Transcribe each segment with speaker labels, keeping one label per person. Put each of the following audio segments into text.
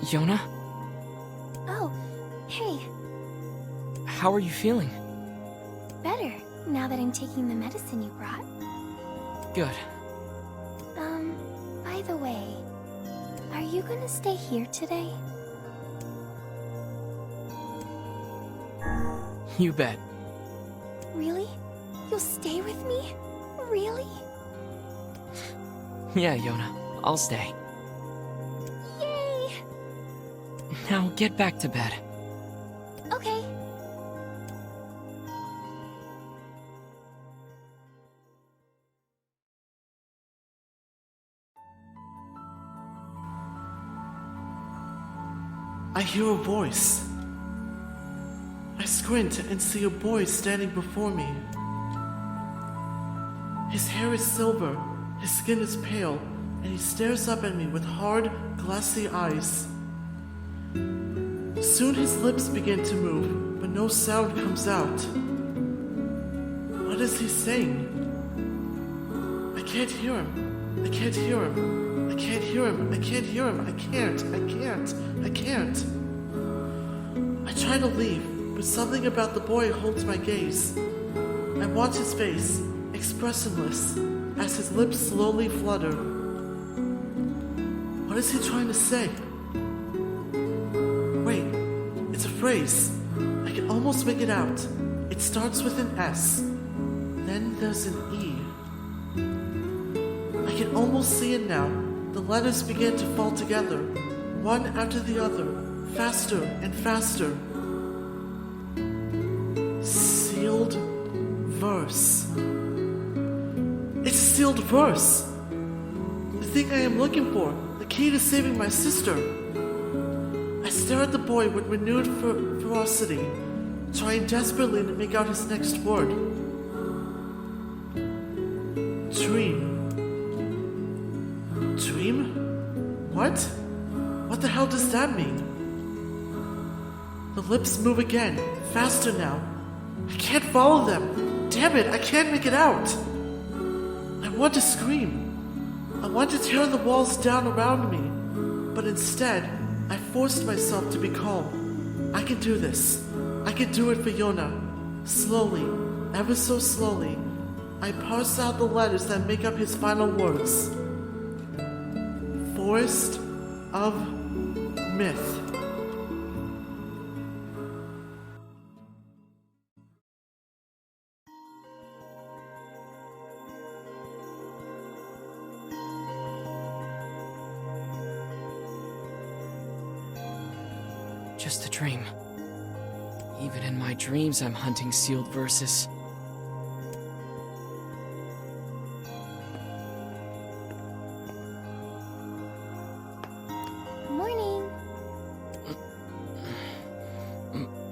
Speaker 1: Yona?
Speaker 2: Oh, hey.
Speaker 1: How are you feeling?
Speaker 2: Better, now that I'm taking the medicine you brought.
Speaker 1: Good.
Speaker 2: By the way, are you gonna stay here today?
Speaker 1: You bet.
Speaker 2: Really? You'll stay with me? Really?
Speaker 1: Yeah, Yona. I'll stay.
Speaker 2: Yay!
Speaker 1: Now get back to bed.
Speaker 2: Okay.
Speaker 3: I hear a voice. I squint and see a boy standing before me. His hair is silver, his skin is pale, and he stares up at me with hard, glassy eyes. Soon his lips begin to move, but no sound comes out. What is he saying? I can't hear him. I can't hear him. I can't hear him. I can't hear him. I can't. I can't. I try to leave, but something about the boy holds my gaze. I watch his face, expressionless, as his lips slowly flutter. What is he trying to say? Wait, it's a phrase. I can almost make it out. It starts with an S. Then there's an E. I can almost see it now. The letters begin to fall together, one after the other, faster and faster. Sealed verse. It's a sealed verse. The thing I am looking for, the key to saving my sister. I stare at the boy with renewed ferocity, trying desperately to make out his next word. Dream. Dream? What? What the hell does that mean? The lips move again, faster now. I can't follow them. Damn it, I can't make it out. I want to scream. I want to tear the walls down around me. But instead, I forced myself to be calm. I can do this. I can do it for Yona. Slowly, ever so slowly, I parse out the letters that make up his final words. Forest of Myth.
Speaker 1: Just a dream. Even in my dreams, I'm hunting sealed verses.
Speaker 2: Morning.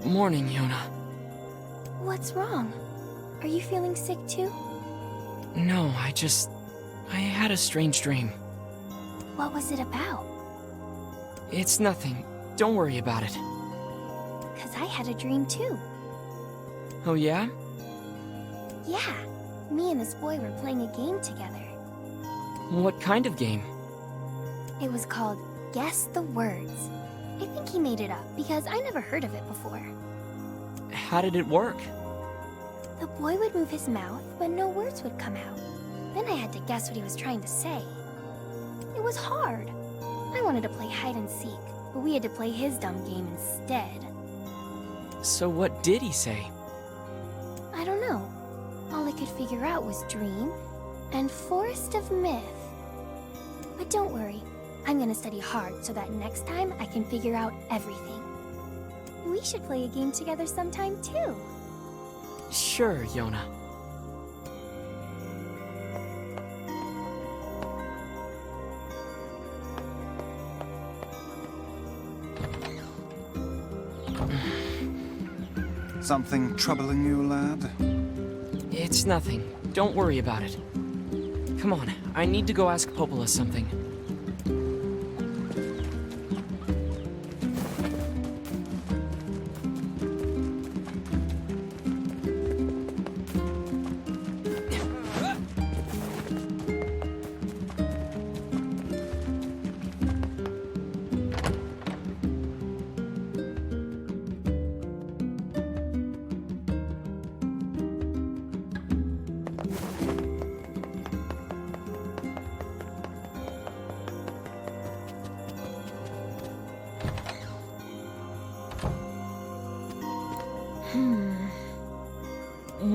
Speaker 1: Morning, Yona.
Speaker 2: What's wrong? Are you feeling sick too?
Speaker 1: No, I had a strange dream.
Speaker 2: What was it about?
Speaker 1: It's nothing. Don't worry about it.
Speaker 2: 'Cause I had a dream too.
Speaker 1: Oh yeah?
Speaker 2: Yeah, me and this boy were playing a game together.
Speaker 1: What kind of game?
Speaker 2: It was called Guess the Words. I think he made it up because I never heard of it before.
Speaker 1: How did it work?
Speaker 2: The boy would move his mouth, but no words would come out. Then I had to guess what he was trying to say. It was hard. I wanted to play hide and seek, but we had to play his dumb game instead.
Speaker 1: So what did he say?
Speaker 2: I don't know. All I could figure out was dream and forest of myth. But don't worry, I'm gonna study hard so that next time I can figure out everything. We should play a game together sometime too.
Speaker 1: Sure, Yona.
Speaker 4: Something troubling you, lad?
Speaker 1: It's nothing. Don't worry about it. Come on, I need to go ask Popola something.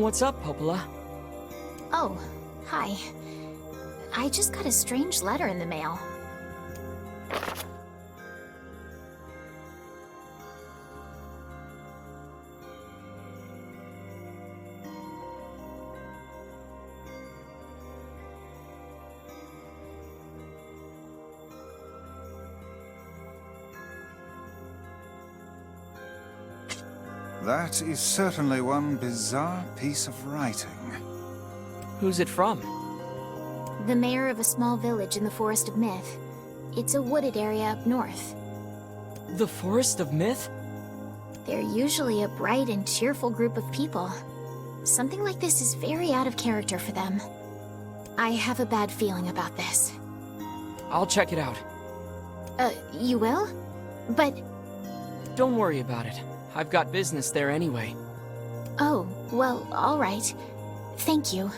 Speaker 1: What's up, Popola?
Speaker 5: Oh, hi. I just got a strange letter in the mail.
Speaker 4: That is certainly one bizarre piece of writing.
Speaker 1: Who's it from?
Speaker 5: The mayor of a small village in the Forest of Myth. It's a wooded area up north.
Speaker 1: The Forest of Myth?
Speaker 5: They're usually a bright and cheerful group of people. Something like this is very out of character for them. I have a bad feeling about this.
Speaker 1: I'll check it out.
Speaker 5: You will? But...
Speaker 1: Don't worry about it. I've got business there anyway.
Speaker 5: Oh, well, all right. Thank you.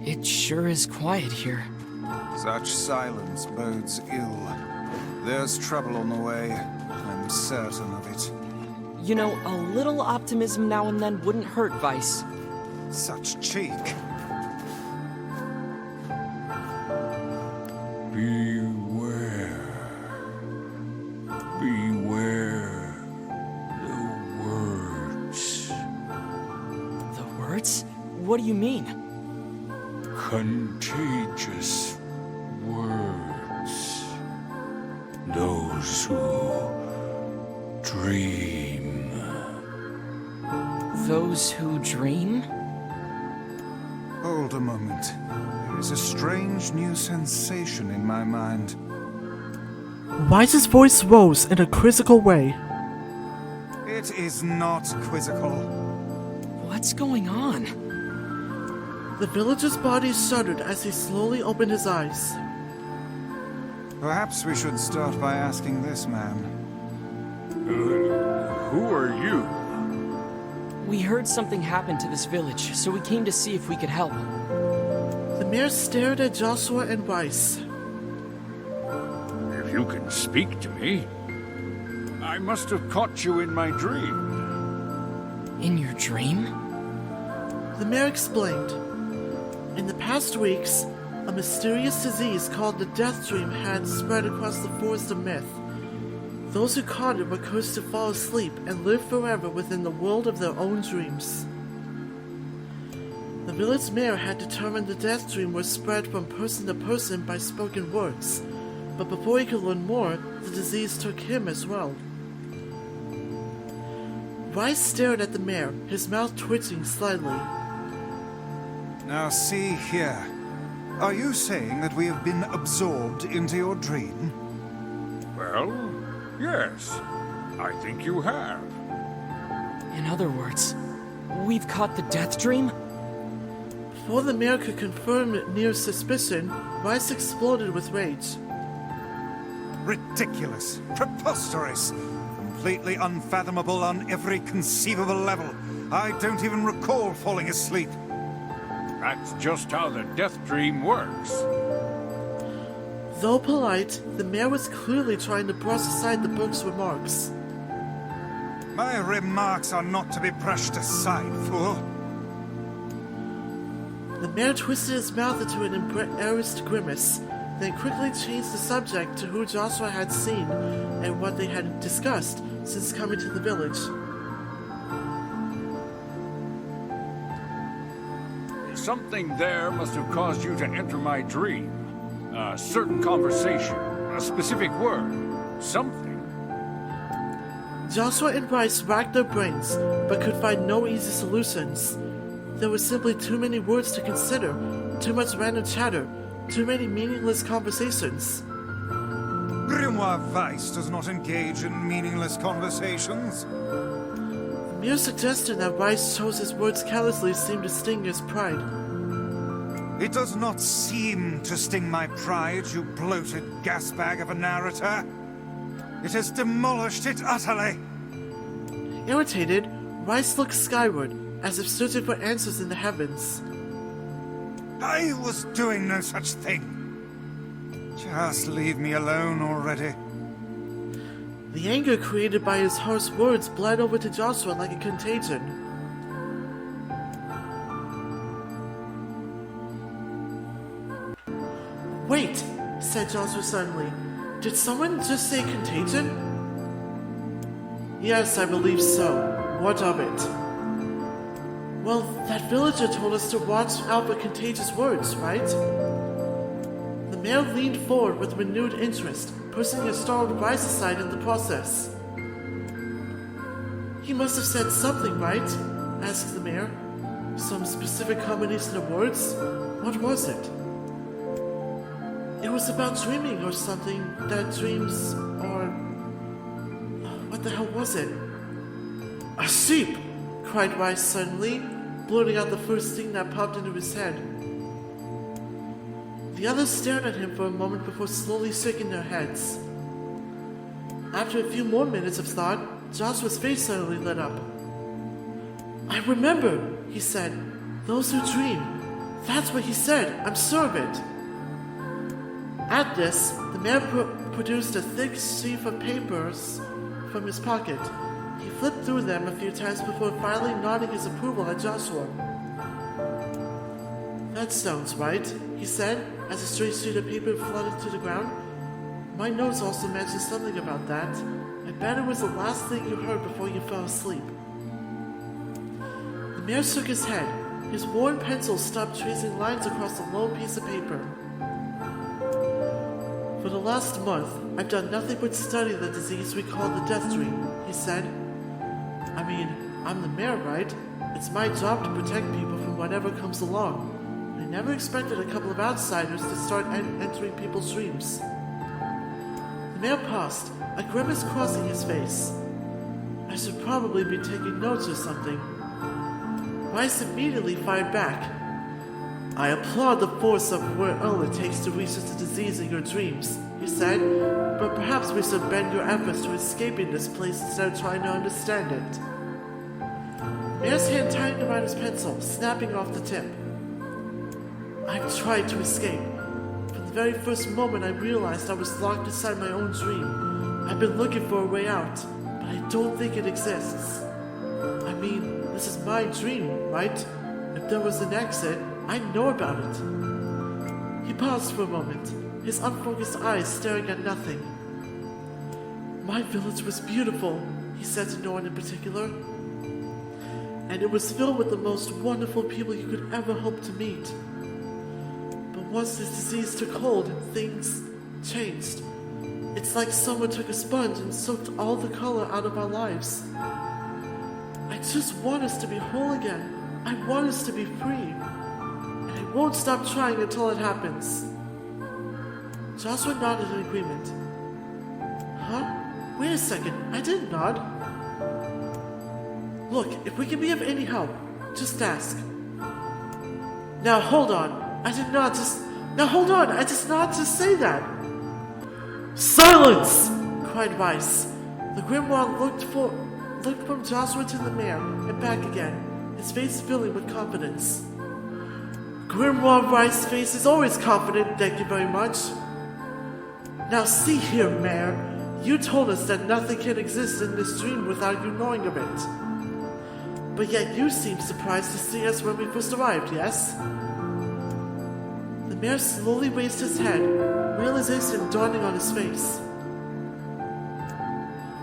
Speaker 1: It sure is quiet here.
Speaker 4: Such silence bodes ill. There's trouble on the way. I'm certain of it.
Speaker 1: You know, a little optimism now and then wouldn't hurt, Vice.
Speaker 4: Such cheek.
Speaker 6: Beware. Beware the words.
Speaker 1: The words? What do you mean?
Speaker 6: Contagious words. Those who dream.
Speaker 1: Those who dream?
Speaker 4: Hold a moment. There is a strange new sensation in my mind.
Speaker 3: Wise's voice rose in a quizzical way.
Speaker 4: It is not quizzical.
Speaker 1: What's going on?
Speaker 3: The villager's body shuddered as he slowly opened his eyes.
Speaker 4: Perhaps we should start by asking this man.
Speaker 6: Who are you?
Speaker 1: We heard something happened to this village, so we came to see if we could help.
Speaker 3: The mayor stared at Joshua and Weiss.
Speaker 6: If you can speak to me, I must have caught you in my dream.
Speaker 1: In your dream?
Speaker 3: The mayor explained. In the past weeks, a mysterious disease called the Death Dream had spread across the Forest of Myth. Those who caught it were cursed to fall asleep and live forever within the world of their own dreams. The village mayor had determined the death dream was spread from person to person by spoken words, but before he could learn more, the disease took him as well. Rice stared at the mayor, his mouth twitching slightly.
Speaker 4: Now see here. Are you saying that we have been absorbed into your dream?
Speaker 6: Well, yes. I think you have.
Speaker 1: In other words, we've caught the death dream?
Speaker 3: Before the mayor could confirm Nier's suspicion, Rice exploded with rage.
Speaker 4: Ridiculous. Preposterous. Completely unfathomable on every conceivable level. I don't even recall falling asleep.
Speaker 6: That's just how the death dream works.
Speaker 3: Though polite, the mayor was clearly trying to brush aside the book's remarks.
Speaker 4: My remarks are not to be brushed aside, fool.
Speaker 3: The mayor twisted his mouth into an embarrassed grimace, then quickly changed the subject to who Joshua had seen and what they had discussed since coming to the village.
Speaker 6: Something there must have caused you to enter my dream. A certain conversation, a specific word, something.
Speaker 3: Joshua and Rice racked their brains, but could find no easy solutions. There were simply too many words to consider, too much random chatter, too many meaningless conversations.
Speaker 4: Grimoire Weiss does not engage in meaningless conversations.
Speaker 3: The mere suggestion that Rice chose his words carelessly seemed to sting his pride.
Speaker 4: It does not seem to sting my pride, you bloated gasbag of a narrator. It has demolished it utterly.
Speaker 3: Irritated, Rice looked skyward, as if searching for answers in the heavens.
Speaker 4: I was doing no such thing. Just leave me alone already.
Speaker 3: The anger created by his harsh words bled over to Joshua like a contagion. Wait, said Joshua suddenly. Did someone just say contagion? Yes, I believe so. What of it? Well, that villager told us to watch out for contagious words, right? The mayor leaned forward with renewed interest, pushing his startled Rice aside in the process. He must have said something, right? Asked the mayor. Some specific combination of words? What was it? It was about dreaming or something, that dreams, or... What the hell was it? A sheep! Cried Rice suddenly, blurting out the first thing that popped into his head. The others stared at him for a moment before slowly shaking their heads. After a few more minutes of thought, Joshua's face suddenly lit up. I remember, he said. Those who dream. That's what he said. I'm sure of it. At this, the mayor produced a thick sheaf of papers from his pocket. He flipped through them a few times before finally nodding his approval at Joshua. That sounds right, he said, as a straight sheet of paper floated to the ground. My notes also mentioned something about that. I bet it was the last thing you heard before you fell asleep. The mayor shook his head. His worn pencil stopped tracing lines across the lone piece of paper. For the last month, I've done nothing but study the disease we call the death dream, he said. I mean, I'm the mayor, right? It's my job to protect people from whatever comes along. I never expected a couple of outsiders to start entering people's dreams. The mayor paused, a grimace crossing his face. I should probably be taking notes or something. Rice immediately fired back. I applaud the force of will it takes to research the disease in your dreams, he said, but perhaps we should bend your efforts to escaping this place instead of trying to understand it. Mayor's hand tightened around his pencil, snapping off the tip. I've tried to escape. From the very first moment I realized I was locked inside my own dream. I've been looking for a way out, but I don't think it exists. I mean, this is my dream, right? If there was an exit, I'd know about it. He paused for a moment, his unfocused eyes staring at nothing. My village was beautiful, he said to no one in particular. and it was filled with the most wonderful people you could ever hope to meet. But once this disease took hold, things changed. It's like someone took a sponge and soaked all the color out of our lives. I just want us to be whole again. I want us to be free. And I won't stop trying until it happens. Joshua nodded in agreement. Huh? Wait a second, I didn't nod. Look, if we can be of any help, just ask. Now hold on, I did not just say that. Silence! Cried Weiss. The Grimoire looked from Joshua to the mayor and back again, his face filling with confidence. Grimoire Weiss' face is always confident, thank you very much. Now see here, Mayor. You told us that nothing can exist in this dream without you knowing of it. But yet you seem surprised to see us when we first arrived, yes? The mayor slowly raised his head, realization dawning on his face.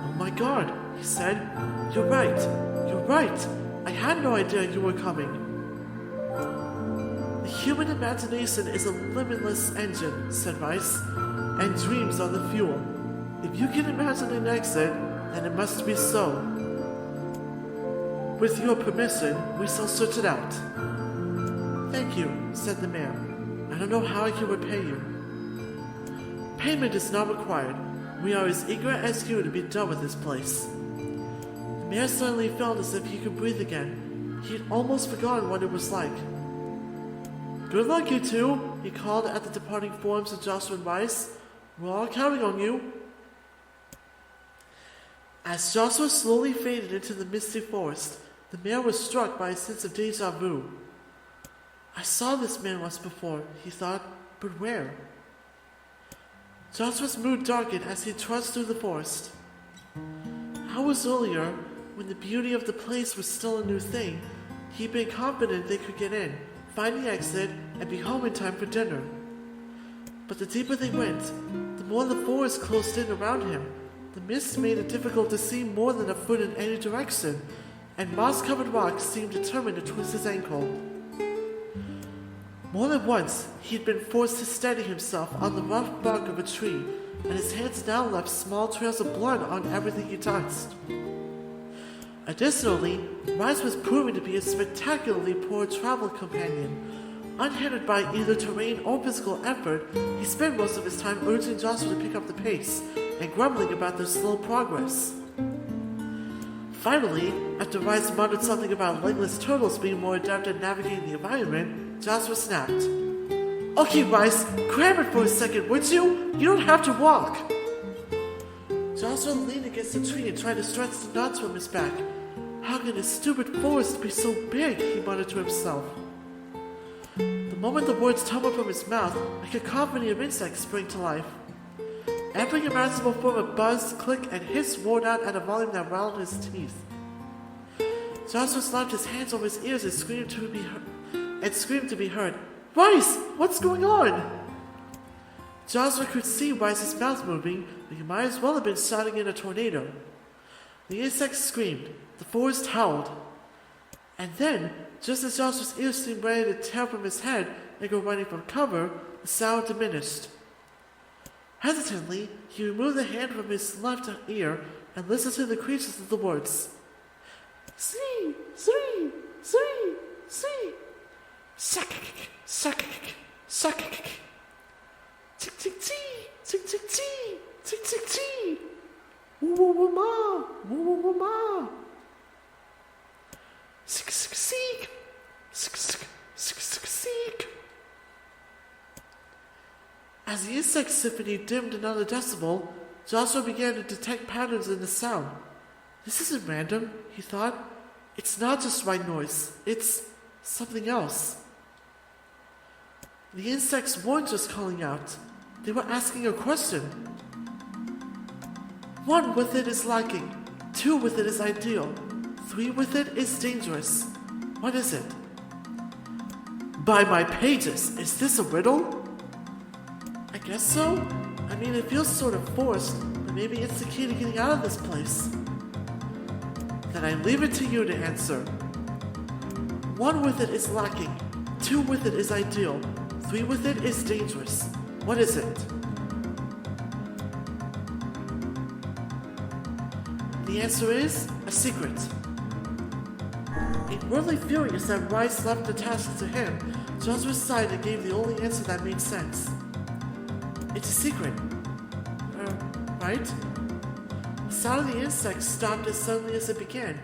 Speaker 3: Oh my god, he said. You're right. I had no idea you were coming. The human imagination is a limitless engine, said Rice, and dreams are the fuel. If you can imagine an exit, then it must be so. With your permission, we shall search it out. Thank you, said the mayor. I don't know how I can repay you. Payment is not required. We are as eager as you to be done with this place. The mayor suddenly felt as if he could breathe again. He had almost forgotten what it was like. Good luck, you two, he called at the departing forms of Joshua and Rice. We're all counting on you. As Joshua slowly faded into the misty forest, the mayor was struck by a sense of deja vu. I saw this man once before, he thought, but where? Joshua's mood darkened as he trudged through the forest. Hours earlier, when the beauty of the place was still a new thing, he'd been confident they could get in, find the exit, and be home in time for dinner. But the deeper they went, the more the forest closed in around him. The mist made it difficult to see more than a foot in any direction, and moss-covered rocks seemed determined to twist his ankle. More than once, he had been forced to steady himself on the rough bark of a tree, and his hands now left small trails of blood on everything he touched. Additionally, Rice was proving to be a spectacularly poor travel companion. Unhindered by either terrain or physical effort, he spent most of his time urging Joshua to pick up the pace and grumbling about their slow progress. Finally, after Rice muttered something about legless turtles being more adept at navigating the environment, Joshua snapped. Okay, Rice, grab it for a second, would you? You don't have to walk. Joshua leaned against the tree and tried to stretch the knots from his back. How can this stupid forest be so big? He muttered to himself. The moment the words tumbled from his mouth, a cacophony of insects sprang to life. Every imaginable form of buzz, click, and hiss roared out at a volume that rattled his teeth. Joshua slapped his hands over his ears and screamed to be heard. Rice! What's going on? Joshua could see Rice's mouth moving, but he might as well have been shouting in a tornado. The insects screamed, the forest howled. And then, just as Joshua's ears seemed ready to tear from his head and go running from cover, the sound diminished. Hesitantly, he removed the hand from his left ear and listened to the creatures of the woods. See, see, see, see. Suck-kick, suck-kick, suck-kick. Tick-tick-tee, tick-tick-tee, tick-tick-tee. Woo-woo-woo-ma, woo-woo-woo-ma. Sick-sick-seek, sick-sick, sick-sick-seek. As the insect symphony dimmed another decibel, Joshua began to detect patterns in the sound. This isn't random, he thought. It's not just white noise, it's something else. The insects weren't just calling out, they were asking a question. 1 with it is lacking, 2 with it is ideal, 3 with it is dangerous. What is it? By my pages, is this a riddle? I guess so. I mean, it feels sort of forced, but maybe it's the key to getting out of this place. Then I leave it to you to answer. 1 with it is lacking. 2 with it is ideal. 3 with it is dangerous. What is it? The answer is a secret. Inwardly furious that Rice left the task to him, Joshua sighed and gave the only answer that made sense. It's a secret. Right? The sound of the insects stopped as suddenly as it began.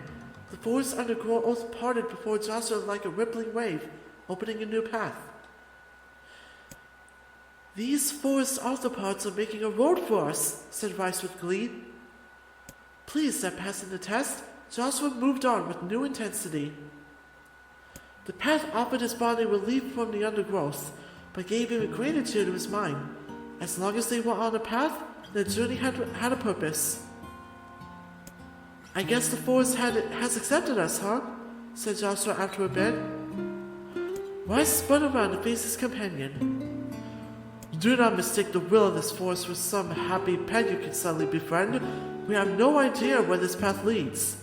Speaker 3: The forest undergrowth parted before Joshua like a rippling wave, opening a new path. These forest arthropods are making a road for us, said Rice with glee. Pleased at passing the test, Joshua moved on with new intensity. The path offered his body relief from the undergrowth, but gave him a greater cheer to his mind. As long as they were on a path, their journey had a purpose. I guess the forest has accepted us, huh? Said Joshua after a bit. Rice spun around to face his companion. Do not mistake the will of this forest for some happy pet you can suddenly befriend. We have no idea where this path leads.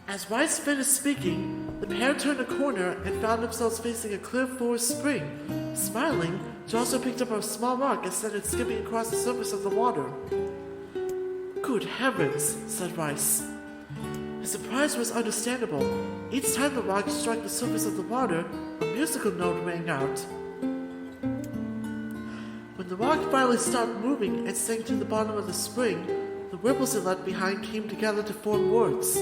Speaker 3: As Rice finished speaking, the pair turned a corner and found themselves facing a clear forest spring. Smiling, Joshua picked up a small rock and sent it skipping across the surface of the water. Good heavens, said Rice. His surprise was understandable. Each time the rock struck the surface of the water, a musical note rang out. When the rock finally stopped moving and sank to the bottom of the spring, the ripples it left behind came together to form words.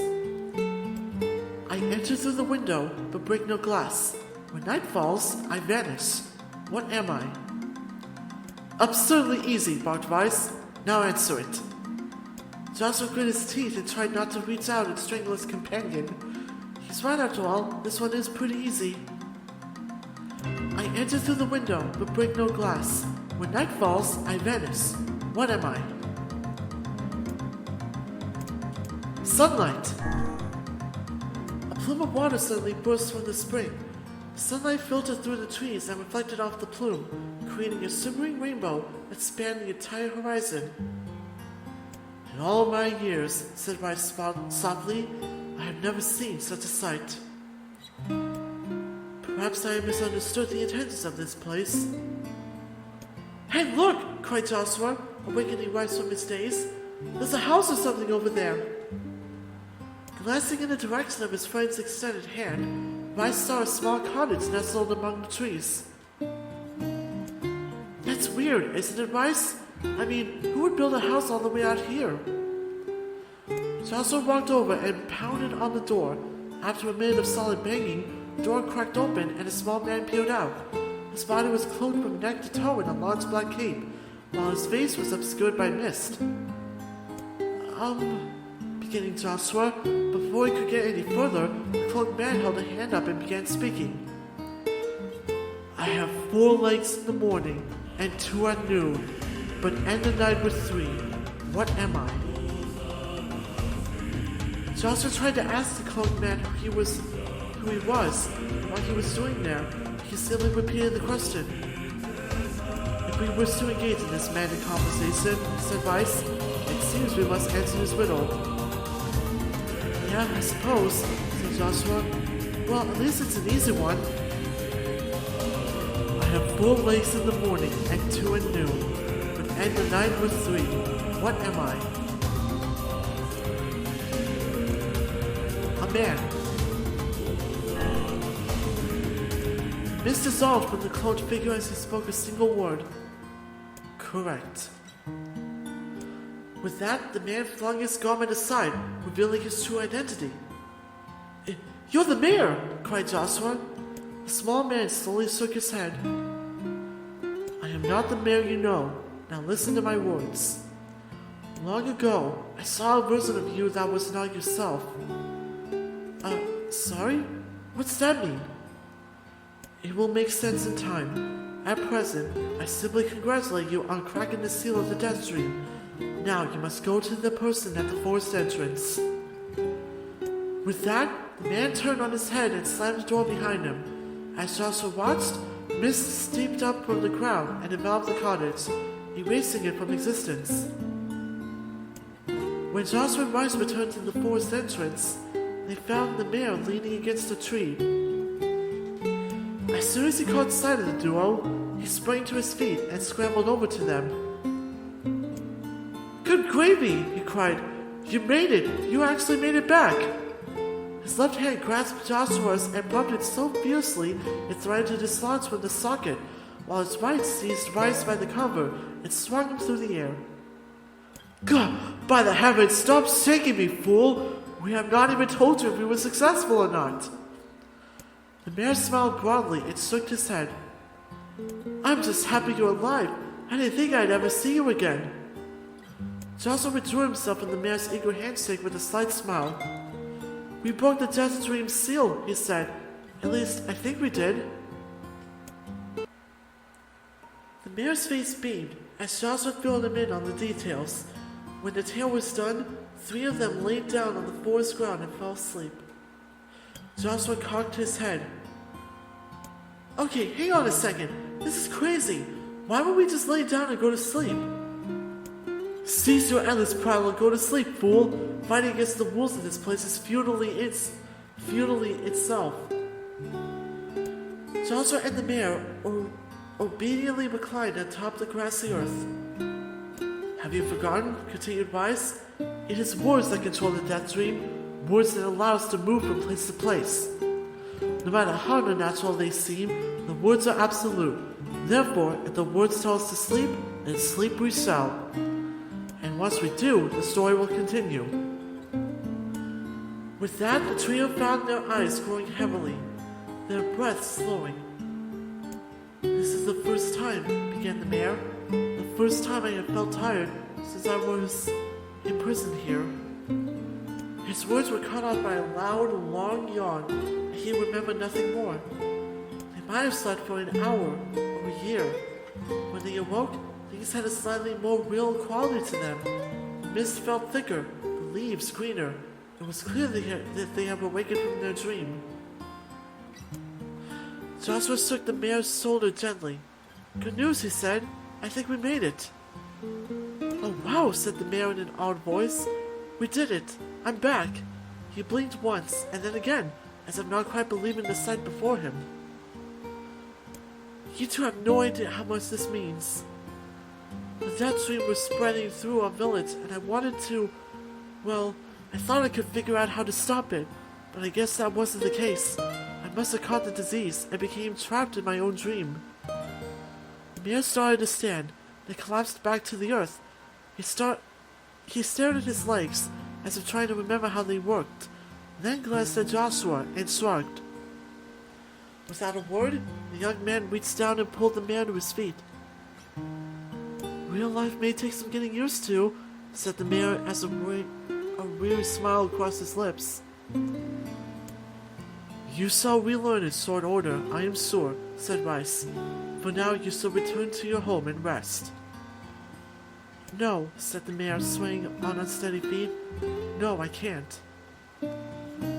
Speaker 3: I enter through the window, but break no glass. When night falls, I vanish. What am I? Absurdly easy, barked Rice. Now answer it. Joshua grit his teeth and tried not to reach out and strangle his companion. He's right after all, this one is pretty easy. I enter through the window, but break no glass. When night falls, I vanish. What am I? Sunlight! A plume of water suddenly burst from the spring. The sunlight filtered through the trees and reflected off the plume, creating a shimmering rainbow that spanned the entire horizon. In all my years, said Rice softly, I have never seen such a sight. Perhaps I have misunderstood the intentions of this place. Hey, look! Cried Joshua, awakening Rice from his daze. There's a house or something over there. Glancing in the direction of his friend's extended hand, Rice saw a small cottage nestled among the trees. That's weird, isn't it, Rice? I mean, who would build a house all the way out here? Joshua walked over and pounded on the door. After a minute of solid banging, the door cracked open and a small man peered out. His body was clothed from neck to toe in a large black cape, while his face was obscured by mist. Beginning Joshua, but before he could get any further, the cloaked man held a hand up and began speaking. I have 4 legs in the morning and 2 at noon, but end the night with 3. What am I? Joshua tried to ask the cloaked man who he was, what he was doing there. He simply repeated the question. If we wish to engage in this manic conversation, said Rice, it seems we must answer his riddle. Yeah, I suppose, said Joshua. Well, at least it's an easy one. I have 4 legs in the morning and 2 at noon, but end the night with 3. What am I? A man. Mist dissolved from the cloaked figure as he spoke a single word. Correct. With that, the man flung his garment aside, revealing his true identity. You're the mayor! Cried Joshua. The small man slowly shook his head. I am not the mayor you know. Now listen to my words. Long ago, I saw a version of you that was not yourself. Sorry? What's that mean? It will make sense in time. At present, I simply congratulate you on cracking the seal of the death stream. Now you must go to the person at the forest entrance. With that, the man turned on his head and slammed the door behind him. As Joshua watched, mist steeped up from the ground and enveloped the cottage, erasing it from existence. When Joshua and Rice returned to the forest entrance, They found the mayor leaning against a tree. As soon as he caught sight of the duo, he sprang to his feet and scrambled over to them. "Good gravy!" he cried. "You made it! You actually made it back!" His left hand grasped Joshua's and bumped it so fiercely it threatened to dislodge from the socket, while his right seized Rice by the cover and swung him through the air. "God, by the heavens, stop shaking me, fool! We have not even told you if we were successful or not." The mayor smiled broadly and shook his head. "I'm just happy you're alive. I didn't think I'd ever see you again." Joshua withdrew himself from the mayor's eager handshake with a slight smile. "We broke the Desert Dream seal," he said. "At least, I think we did." The mayor's face beamed as Joshua filled him in on the details. When the tale was done, 3 of them laid down on the forest ground and fell asleep. Joshua cocked his head. "Okay, hang on a second. This is crazy. Why would we just lay down and go to sleep?" "Cease your endless prattle and go to sleep, fool. Fighting against the wolves in this place is futilely itself." Joshua and the mayor obediently reclined atop the grassy earth. "Have you forgotten?" continued Rice. "It is words that control the Death Dream, words that allow us to move from place to place. No matter how unnatural they seem, the words are absolute. Therefore, if the words tell us to sleep, then sleep we shall. And once we do, the story will continue." With that, the trio found their eyes growing heavily, their breath slowing. "This is the first time," began the mayor. "The first time I have felt tired since I was imprisoned here." His words were cut off by a loud, long yawn, and he remembered nothing more. They might have slept for an hour or a year. When they awoke, things had a slightly more real quality to them. The mist felt thicker, the leaves greener. It was clear that they had awakened from their dream. Joshua shook the mayor's shoulder gently. "Good news," he said. "I think we made it." "Oh wow," said the mayor in an awed voice. "We did it. I'm back." He blinked once, and then again, as if not quite believing the sight before him. "You two have no idea how much this means. The Death Dream was spreading through our village, and I wanted to... Well, I thought I could figure out how to stop it, but I guess that wasn't the case. I must have caught the disease and became trapped in my own dream." The mayor started to stand, then collapsed back to the earth. He stared at his legs, as if trying to remember how they worked, then glanced at Joshua and shrugged. Without a word, the young man reached down and pulled the mayor to his feet. "Real life may take some getting used to," said the mayor as a weary smile crossed his lips. "You shall relearn in short order, I am sure," said Rice. "For now you shall return to your home and rest." "No," said the mayor, swaying on unsteady feet. "No, I can't.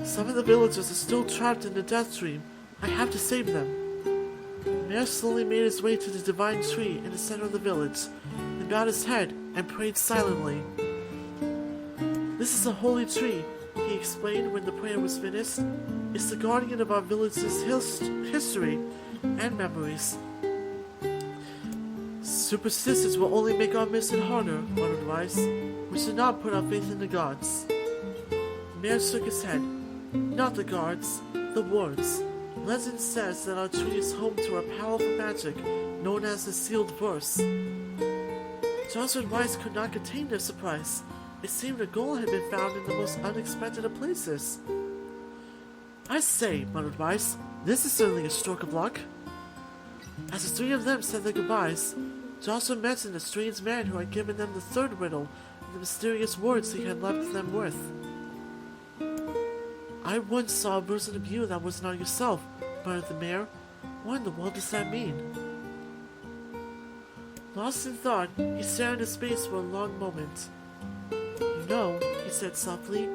Speaker 3: Some of the villagers are still trapped in the Death Dream. I have to save them." The mayor slowly made his way to the divine tree in the center of the village, then bowed his head and prayed silently. "This is a holy tree," he explained when the prayer was finished. "It's the guardian of our village's history and memories." "Superstitions will only make our mission harder," muttered Rice. "We should not put our faith in the gods." The mayor shook his head. "Not the gods, the words. Legend says that our tree is home to a powerful magic known as the Sealed Verse." Joshua and Rice could not contain their surprise. It seemed a goal had been found in the most unexpected of places. "I say," muttered Rice, "this is certainly a stroke of luck." As the 3 of them said their goodbyes, Joshua mentioned the strange man who had given them the 3rd riddle and the mysterious words he had left them with. "I once saw a version of you that was not yourself," muttered the mayor. "What in the world does that mean?" Lost in thought, he stared into space for a long moment. "You know," he said softly,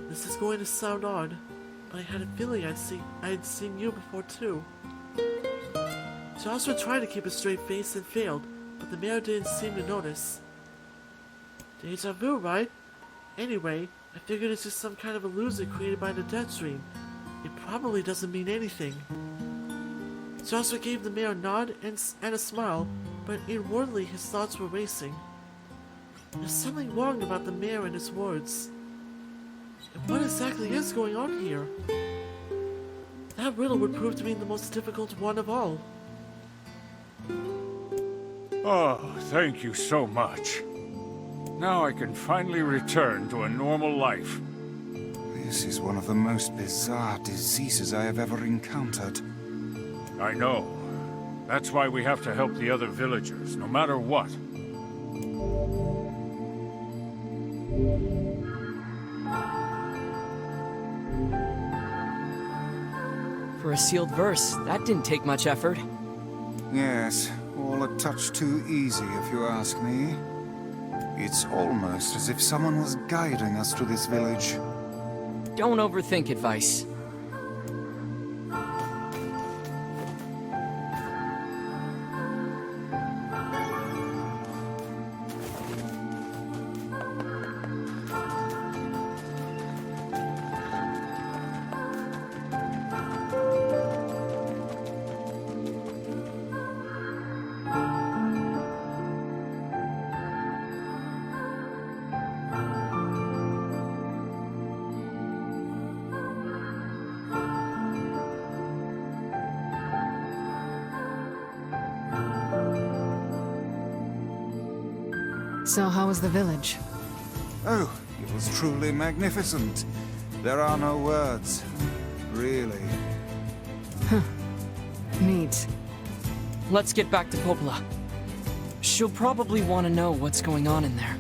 Speaker 3: "this is going to sound odd, but I had a feeling I had seen you before too." Joshua tried to keep a straight face and failed, but the mayor didn't seem to notice. "Deja vu, right? Anyway, I figured it's just some kind of illusion created by the death dream. It probably doesn't mean anything. Joshua gave the mayor a nod and a smile, but inwardly his thoughts were racing. There's something wrong about the mayor and his words. And what exactly is going on here? That riddle would prove to be the most difficult one of all.
Speaker 6: Oh, thank you so much. Now I can finally return to a normal life.
Speaker 4: This is one of the most bizarre diseases I have ever encountered.
Speaker 6: I know. That's why we have to help the other villagers, no matter what.
Speaker 1: For a sealed verse, that didn't take much effort.
Speaker 4: Yes, all a touch too easy if you ask me. It's almost as if someone was guiding us to this village.
Speaker 1: Don't overthink advice.
Speaker 7: So how was the village?
Speaker 4: Oh, it was truly magnificent. There are no words. Really.
Speaker 7: Neat.
Speaker 1: Let's get back to Popola. She'll probably want to know what's going on in there.